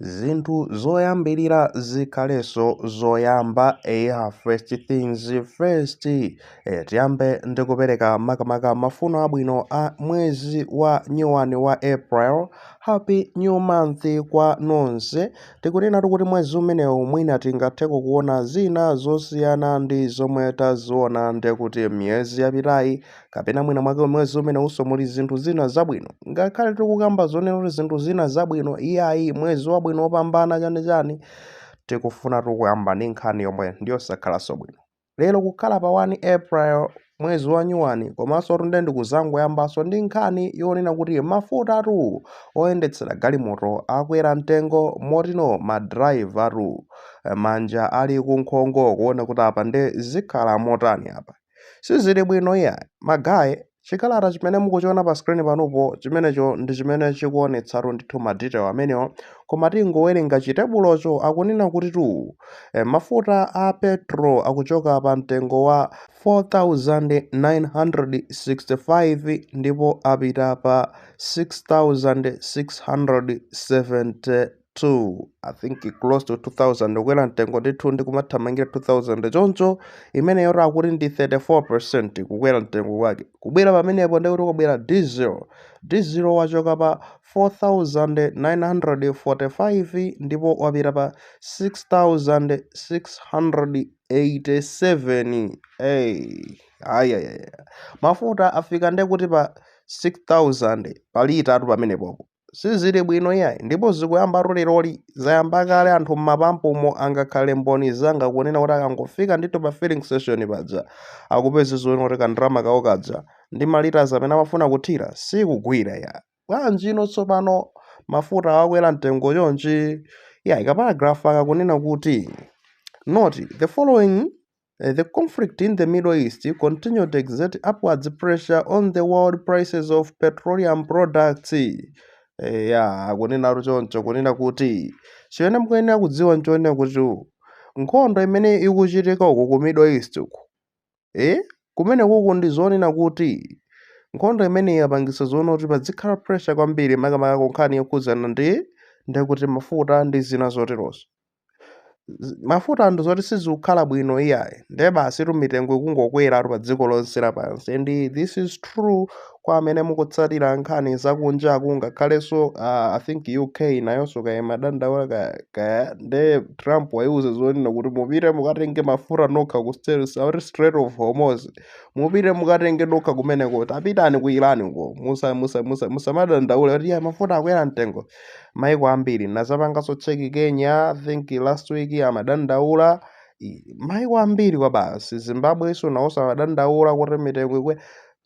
Zinthu zoyambirira zikhaleso zoyamba first things first. Tiyambe ndi kupereka makamaka mafuno abwino a mwezi wa nyuwani wa April. Happy new month kwa nonse. Tikunena kuti mwezi umenewu mwina tingathe kuona zina zosiyana ndi zomwe taziona, ndi kuti miyezi yapitayi kapena mwina mwake mwezi umenewunso muli zinthu zina zabwino. Ngakhale tikukamba zonena kuti zinthu zina zabwino, iyayi mwezi wabwino wopambana chani tikufuna tikuyamba ndi nkhani yomwe ndiyosakhalanso bwino. Lero kukhala pa 1 April mwezi wa nyuwani, komanso ndi kuzangoyambanso ndi nkhani yonena kuti mafuta atu oyendetsera galimoto akwera mtengo motino madrayiva atu manja ali kunkhongo kuona kuti apa ndi zikhala motani apa. Sizili bwino iya magayi. Chikalata chimene mukuchiona pa screen panopo chimenecho ndi chimene chikuonetsatu ndithu madetail amenewo, koma tingowerenga chitebulocho akunena kuti mafuta a petro akuchoka pa mtengo wa 4,965 ndipo apita pa 6,672. I think close to 2,000 kukwera mtengo ndithu ndi kumathamangira 2,000 choncho imeneyo akuti ndi 34% kukwera mtengo wake. Kubwera pamenepo ndi kuti kubwera diesel wachoka pa 4,945 ndipo wapita pa 6,687. Mafuta afika ndi kuti pa 6,000 pa lita atu pamenepopo. Sizili bwino yayi, ndipo zikuyamba leroli zayamba kale anthu mmapampumo angakhale mboni zanga kunena kuti akangofika ndithu pa filling station paja akupeza zoona kuti kandrama kawo kadza ndi malita amene amafuna kuthira sikugwira ya. Bwanji ino tsopano mafuta akwera mtengo chonchi yayi. Kaparagraph akakunena kuti note the following. The conflict in the Middle East continued to exert upwards pressure on the world prices of petroleum products. Kunena choncho kunena kuti chimene mukuyenera kudziwa nchonena kuti nkhondo imene ikuchitika uku ku Middle East uku kumene kuku ndi zonena kuti nkhondo imene yapangisa zoona kuti pazikhala pressure kwambiri makamaka kunkhani yokhuzana ndi kuti mafuta ndi zina zoterozo. Mafuta ndi zoti sizikukhala bwino iyayi, ndiye basi mitengo ikungokwera pa dziko lonse lapansi. And this is true kwa amene mukutsatira nkhani zakunjaku, ngakhalenso I think UK nayonso kaya madandaula ndi Trump wayiuza zonena kuti mupite mukatenge mafuta nokha ku Strait of Hormuz, mupite mukatenge nokha kumeneko, tapitani ku Iran uko, musamadandaula kuti mafuta akwera mtengo. Maiko ambiri nazapanganso cheki Kenya, I think last week amadandaula maiko ambiri kwa basi. Zimbabwe iso nawonso amadandaula kuti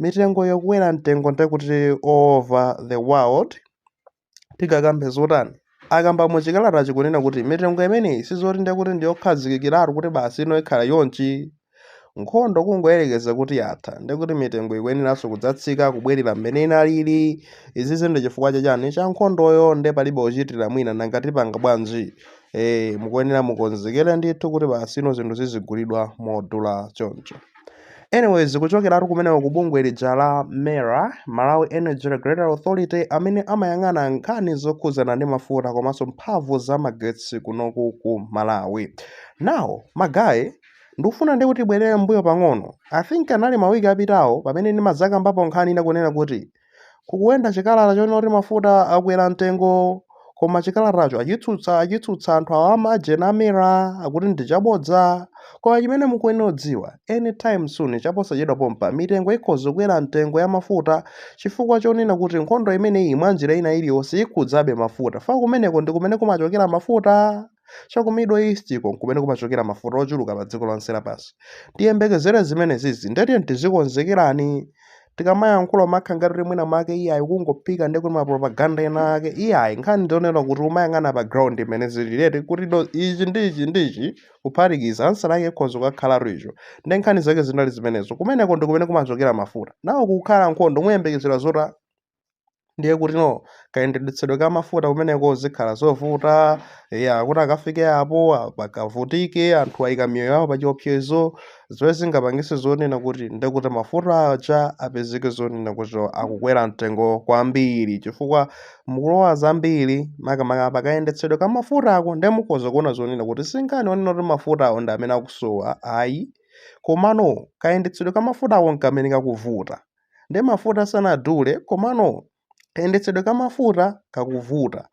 mitengo yokwera mtengo ndikuti all over the world. Tikakambe zotani akamba muchikalata chikunena kuti mitengo imeneyi sizoti ndikuti ndiyokhazikikiratu kuti basi ino ikhala yonchi. Nkhondo kungoyerekeza kuti yatha ndikuti mitengo ikuyeneranso kudzatsika kubwerera mmene inalili. Izizi ndi chifukwa chachani cha nkhondoyo, ndi palibe ochitira mwina nangati panga bwanji. Mukuyenera mukonzekere ndithu kuti basi ino zinthu zizigulidwa modula choncho. Anyways, kuchokeratu kumeneko ku bungwe lija la MERA, Malawi Energy Regulatory Authority, amene amayang'ana nkhani zokhuzana ndi mafuta komanso mphamvu za magetsi kunoku ku Malawi. Now magayi ndikufuna ndi kuti bwerere mbuyo pang'ono. I think anali mawiki apitawo pamene ndimazakambapo nkhani inakunena kuti kukuenda chikalata chonena kuti mafuta akwera mtengo, koma chikalatacho achitsutsa anthu awo amajena MERA akuti ndi chabodza. Koma chimene mukuyenera kudziwa, anytime soon chaposachedwa pompa mitengo ikhoza kukwera mtengo ya mafuta chifukwa chonena kuti nkhondo imeneyi mwanjira ina iliyonse ikhudzabe mafuta. Fa kumeneko ndi kumene kumachokera mafuta. Chaku Middle East kumene kumachokera mafuta ochuluka pa dziko lonse lapansi. Tiyembekezere zimenezi ndeti tizikonzekerani. Tikamayankhula makha ngati mwina make iyayi kungophika ndi kuti mapropaganda ena ake, iyayi nkhani ndionera kuti umayang'ana pa ground imene zililete kuti ichi ndichi kuphatikiza answer yake ikhoza kukhala richo. Ndi nkhani zake zinali zimenezo. Kumeneko ndi kumene kumachokera mafuta. Nawo kukhala nkhondo muyembekezera zota ndiye kuti no kayendetsedwe ka mafuta kumeneko zikhala zovuta kuti akafike apo pakavutike anthu ayika miyoyo yawo pa chiopsezo zomwe zingapangise zonena kuti ndekuti mafuta aja apezeke zonena kuti akukwera mtengo kwambiri chifukwa mukulowa zambiri makamaka pakayendetsedwe ka mafuta ako ndiye mukhoza kuona zonena kuti singani onena kuti mafuta awo ndi amene akusowa ayi komano kayendetsedwe ka mafuta ako nkamene kakuvuta ndi mafuta sanadule komano kayendetsedwe ka mafuta kakuvuta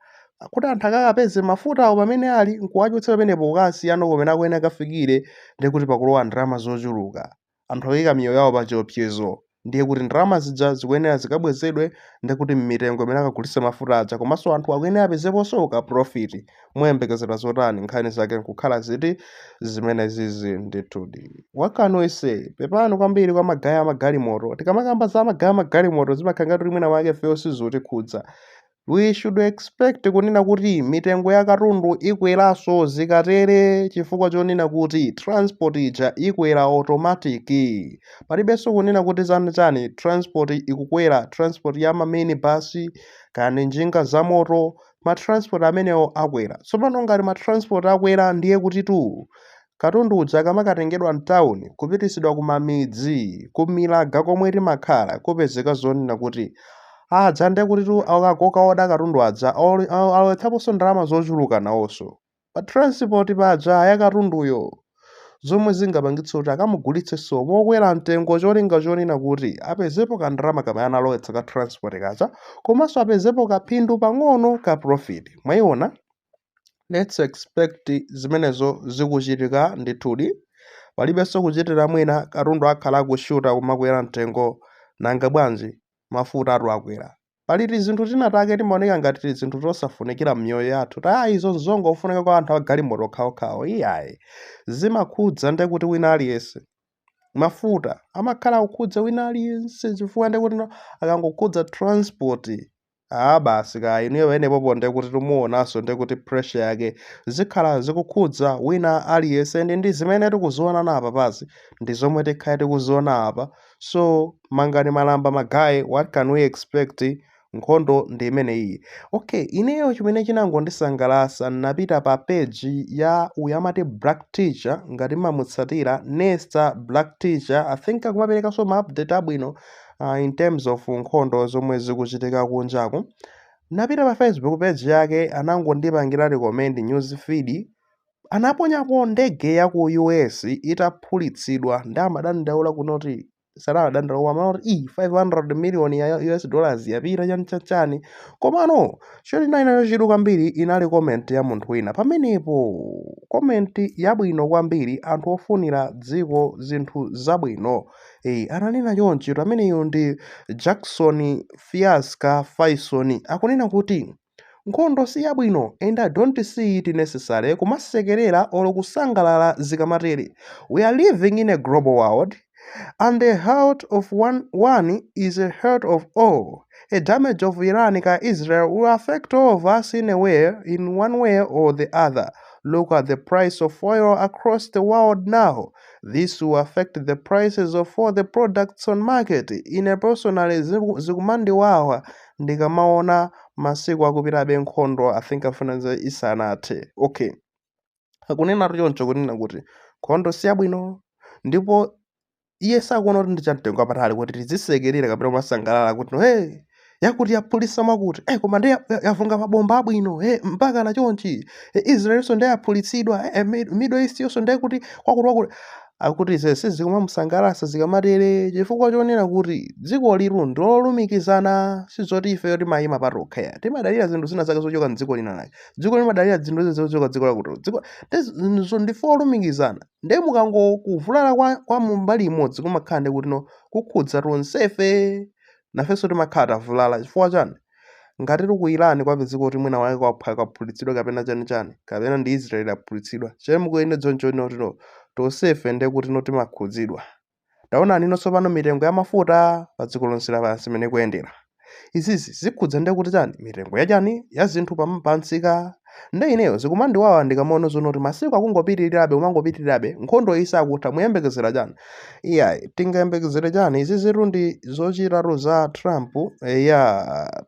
kuti anthu akakapeze mafuta awo pamene ali nkuwachotsa pamenepo kukasiyana kumene akuyenera kafikire ndiye kuti pakulowa ndalama zochuluka anthu akuyika miyoyo yawo pa chiopsezo ndiye kuti ndalama zija zikuyenera zikabwezedwe ndiye kuti mmitengo imene akagulitsa mafuta aja komanso anthu akuyenera apezeponso ka profit moyembekezera zotani nkhani zake nkukhala ziti zimenezizi ndithudi. What can we say? Pepani kwambiri kwa magaya amagalimoto tikamakamba za magaya amagalimoto zimakhala ngati mwina mwake fewo sizotikhudza. We should expect kunena kuti mitengo ya katundu ikweranso zikatere chifukwa chonena kuti transport ija ikwera automatic palibenso kunena kuti chani transport ikukwera transport ya maminibus kana njinga za moto matransport amenewo akwera tsopano ngati matransport akwera ndiye kuti katundu uja kamakatengedwa mtawuni kupitisidwa kumamidzi kumilaga komwe timakhala kupezeka zonena kuti aja ndiye kuti akagoka oda katundu aja alowetsaponso ndalama zochuluka nawonso pa transport paja ya katunduyo zomwe zingapangitse kuti akamugulitsenso mokwera mtengo cholinga chonena kuti apezepo kandalama kamene analowetsa ka transport kaja komanso apezepo kaphindu pang'ono ka profit mwayiona. Let's expect zimenezo zikuchitika ndithudi palibenso kuchitira mwina katundu akhala akushuta kumakwera mtengo nanga bwanji mafuta atu akwera paliti zinthu tinatake timaoneka ngati zinthu zosafunikira m'miyoyo yathu izo nzongofunika kwa anthu agalimoto okhaokhawo iyayi zimakhudza ndiye kuti wina aliyense mafuta amakhala kukhudza wina aliyense chifukwa ndiye kuti akangokhudza transport basi kayi niyo penepopo ndiye kuti tumuonanso ndiye kuti pressure yake zikhala zikukhudza wina aliyense ndi zimene tikuziona napa pasi ndi zomwe tikhale tikuziona apa so mangani malamba magayi what can we expect nkhondo ndi imene iyi. Okay, ineyo chimene chinangondisangalatsa napita pa page ya uyu amati Black Teacher ngati mamutsatira Nesta Black Teacher I think akumaperekanso ma update abwino in terms of nkhondo zomwe zikuchitika kunjaku. Napita pa Facebook page yake anangondipangira recommend news feed anaponyapo ndege ya ku US itaphulitsidwa ndi amadandaula kunoti sadadandaula amati 500 million ya US dollars yapita chani komano choti nayo chidu kwambiri inali comment ya munthu wina pamenepo comment yabwino kwambiri anthu ofunira dziko zinthu zabwino ananena chonchi ameneyo ndi Jackson Fiasca Faison akunena kuti nkhondo si yabwino and I don't see it necessary kumasekerera olo kusangalala zikamatere. We are living in a global world and the heart of one is the heart of all. A damage of Iran or Israel will affect all of us in one way or the other. Look at the price of oil across the world now. This will affect the prices of all the products on market. In a personally zikumandi wawa ndikamaona masiku akupitabe nkhondo I think afunanza isanathe. Okay, akunena choncho kunena kuti nkhondo siyabwino ndipo iye sakuona kuti ndichamtengo apatali kuti tizisekerera kapena kumasangalala kuti yakuti yaphulitsa makuti koma ndi yavunga mabomba abwino mpaka na chonchi Israel so ndi yaphulitsidwa Middle East yonso ndi kuti kwakuti akuti sizikumamusangalatsa zikamatere chifukwa chonena kuti dziko liru ndolumikizana sizoti ife timayima patokha timadalira zinthu zina zake zochoka mdziko lina lake dziko limadalira zinthu zochoka dziko lakuti dziko ndife olumikizana ndiye mukangokuvulala kwa mbali imodzi kumakhala ndi kuti kukhudza tonsefe nafenso timakhala tavulala chifukwa chani ngati ku Iran kwapezeka kuti mwina wake kwaphulitsidwa kapena chani kapena ndi Israel aphulitsidwa chemukuyende choncho tonsefe ndiye kuti timakhudzidwa. Taonani nonso pano mitengo ya mafuta pa dziko lonse lapansi imene kuyendera izizi zikhudza ndiye kuti chani mitengo ya chani ya zinthu pamsika nde ineyo zikumandiwawa ndikamaona zono kuti masiku akungopitirirabe umangopitirirabe nkhondo isakutha muyembekezera chani. Iyayi tingayembekezere chani izi zitu ndi zochitatu za Trump.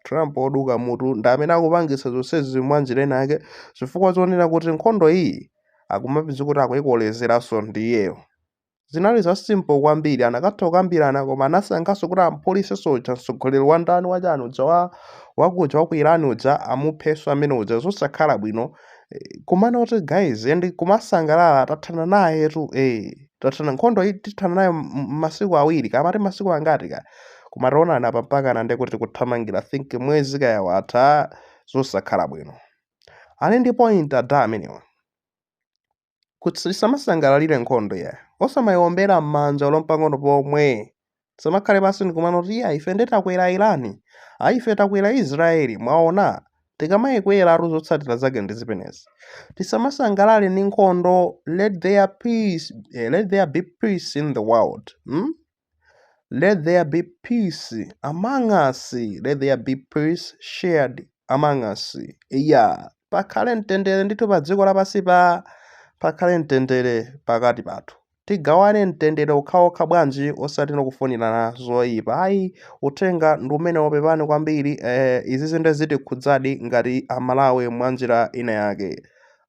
Trump oduka mutu ndi amene akupangisa zonsezi mwanjira inake chifukwa zonena kuti nkhondo iyi akumapeza kuti akuyikolezeraso ndi iyeyo. Zinali za simple kwambiri anakatha kukambirana koma anasankhanso kuti ampolise soja mtsogoleri wa ndani wachani uja wakuja waku Iran uja amupheso amene uja zosakhala bwino. Kumana kuti guys and kumasangalala tathana nayetu tathana nkhondo iyi tithana nayo masiku awiri kamati masiku angati ka kumataonana apa mpaka nde kuti tikuthamangira think mwezi kaya watha zosakhala bwino. Ali ndi point ada amenewa kuti tisamasangalalire nkhondo ya osamayombera m'manja olompang'ono pomwe tisamakhale pansi ndikumana kuti ife ndetakwera Irani ife takwera Israeli mwaona tikamayikwera zotsatira zake ndi zipenezi. Tisamasangalale ndi nkhondo. Let there be peace in the world. Let there be peace among us. Let there be peace shared among us. Pakhale mtendere ndithu pa dziko lapansi pakhale mtendere pakati pathu. Tigawane mtendere okhaokha bwanji osati kufunirana zoyipa. Uthenga ndi umene wopepani kwambiri. Izi zinde zitikhudzadi ngati Amalawi mwanjira ina yake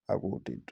akuti